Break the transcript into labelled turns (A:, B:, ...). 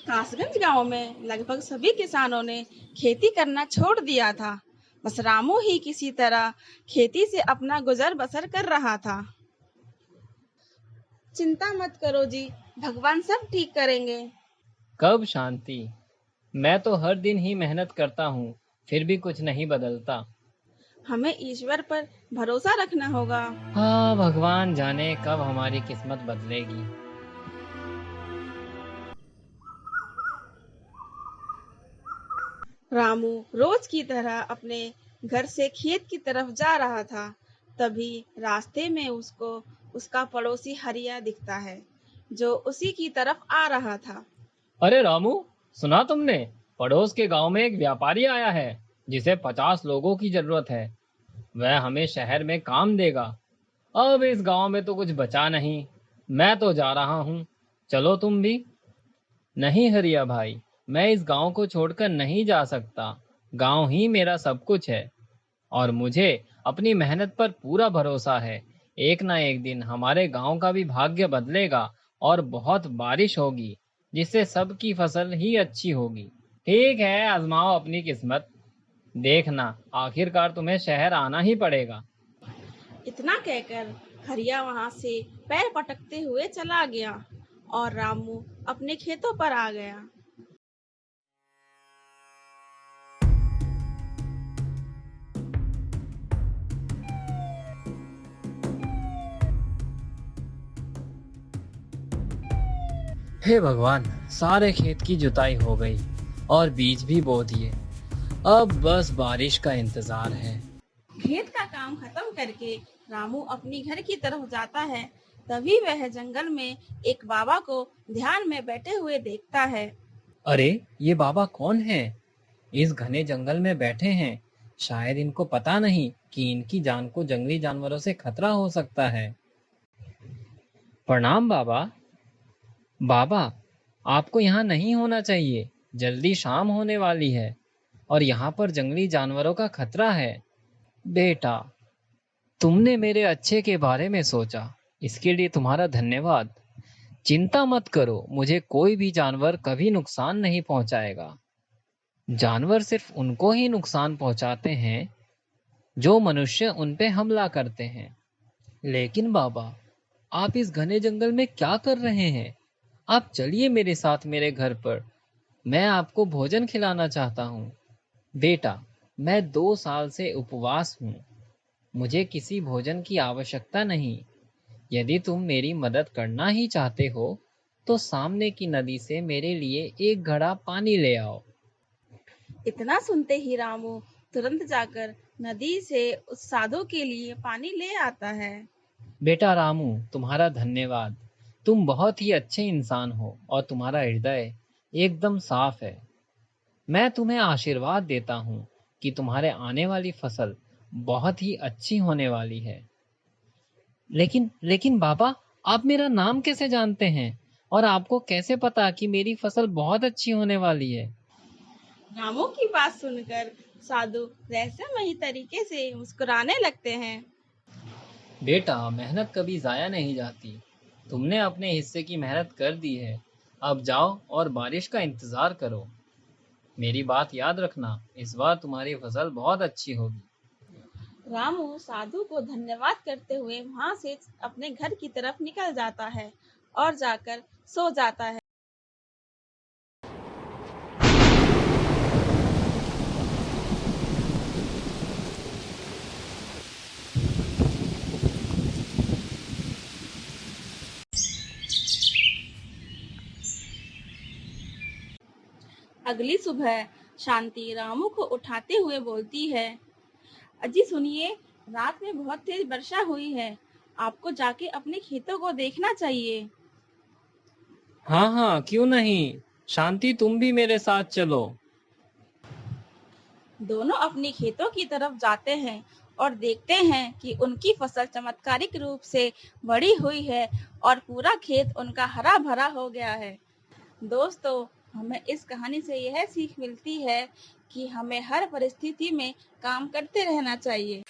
A: कासगंज गांव में लगभग सभी किसानों ने खेती करना छोड़ दिया था। बस रामू ही किसी तरह खेती से अपना गुजर बसर कर रहा था। चिंता मत करो जी, भगवान सब ठीक करेंगे।
B: कब शांति? मैं तो हर दिन ही मेहनत करता हूँ, फिर भी कुछ नहीं बदलता।
A: हमें ईश्वर पर भरोसा रखना होगा।
B: हाँ, भगवान जाने कब हमारी किस्मत बदलेगी।
A: रामू रोज की तरह अपने घर से खेत की तरफ जा रहा था। तभी रास्ते में उसको उसका पड़ोसी हरिया दिखता है, जो उसी की तरफ आ रहा था।
B: अरे रामू, सुना तुमने? पड़ोस के गांव में एक व्यापारी आया है जिसे 50 लोगों की जरूरत है। वह हमें शहर में काम देगा। अब इस गांव में तो कुछ बचा नहीं। मैं तो जा रहा हूँ, चलो तुम भी। नहीं हरिया भाई, मैं इस गांव को छोड़कर नहीं जा सकता। गांव ही मेरा सब कुछ है और मुझे अपनी मेहनत पर पूरा भरोसा है। एक ना एक दिन हमारे गांव का भी भाग्य बदलेगा और बहुत बारिश होगी, जिससे सबकी फसल ही अच्छी होगी। ठीक है, आजमाओ अपनी किस्मत। देखना, आखिरकार तुम्हें शहर आना ही पड़ेगा।
A: इतना कहकर हरिया वहां से पैर पटकते हुए चला गया और रामू अपने खेतों पर आ गया।
B: हे भगवान, सारे खेत की जुताई हो गई और बीज भी बो दिए। अब बस बारिश का इंतजार है।
A: खेत का काम खत्म करके रामू अपनी घर की तरफ जाता है। तभी वह जंगल में एक बाबा को ध्यान में बैठे हुए देखता है।
B: अरे, ये बाबा कौन है? इस घने जंगल में बैठे हैं। शायद इनको पता नहीं कि इनकी जान को जंगली जानवरों से खतरा हो सकता है। प्रणाम बाबा। बाबा, आपको यहाँ नहीं होना चाहिए। जल्दी शाम होने वाली है और यहाँ पर जंगली जानवरों का खतरा है। बेटा, तुमने मेरे अच्छे के बारे में सोचा, इसके लिए तुम्हारा धन्यवाद। चिंता मत करो, मुझे कोई भी जानवर कभी नुकसान नहीं पहुंचाएगा। जानवर सिर्फ उनको ही नुकसान पहुंचाते हैं जो मनुष्य उन पे हमला करते हैं। लेकिन बाबा, आप इस घने जंगल में क्या कर रहे हैं? आप चलिए मेरे साथ मेरे घर पर। मैं आपको भोजन खिलाना चाहता हूँ। बेटा, मैं 2 साल से उपवास हूँ। मुझे किसी भोजन की आवश्यकता नहीं। यदि तुम मेरी मदद करना ही चाहते हो तो सामने की नदी से मेरे लिए एक घड़ा पानी ले आओ।
A: इतना सुनते ही रामू तुरंत जाकर नदी से उस साधु के लिए पानी ले आता है।
B: बेटा रामू, तुम्हारा धन्यवाद। तुम बहुत ही अच्छे इंसान हो और तुम्हारा हृदय एकदम साफ है। मैं तुम्हें आशीर्वाद देता हूँ कि तुम्हारे आने वाली फसल बहुत ही अच्छी होने वाली है। लेकिन लेकिन बाबा, आप मेरा नाम कैसे जानते हैं और आपको कैसे पता कि मेरी फसल बहुत अच्छी होने वाली है?
A: रामू की बात सुनकर साधु रहस्यमयी तरीके से मुस्कुराने लगते हैं।
B: बेटा, मेहनत कभी जाया नहीं जाती। तुमने अपने हिस्से की मेहनत कर दी है। अब जाओ और बारिश का इंतजार करो। मेरी बात याद रखना, इस बार तुम्हारी फसल बहुत अच्छी होगी।
A: रामू साधु को धन्यवाद करते हुए वहां से अपने घर की तरफ निकल जाता है और जाकर सो जाता है। अगली सुबह शांति रामू को उठाते हुए बोलती है, अजी सुनिए, रात में बहुत तेज वर्षा हुई है। आपको जाके अपने खेतों को देखना चाहिए।
B: हाँ हाँ, क्यों नहीं। शांति, तुम भी मेरे साथ चलो।
A: दोनों अपनी खेतों की तरफ जाते हैं और देखते हैं कि उनकी फसल चमत्कारिक रूप से बड़ी हुई है और पूरा खेत उनका हरा भरा हो गया है। दोस्तों, हमें इस कहानी से यह सीख मिलती है कि हमें हर परिस्थिति में काम करते रहना चाहिए।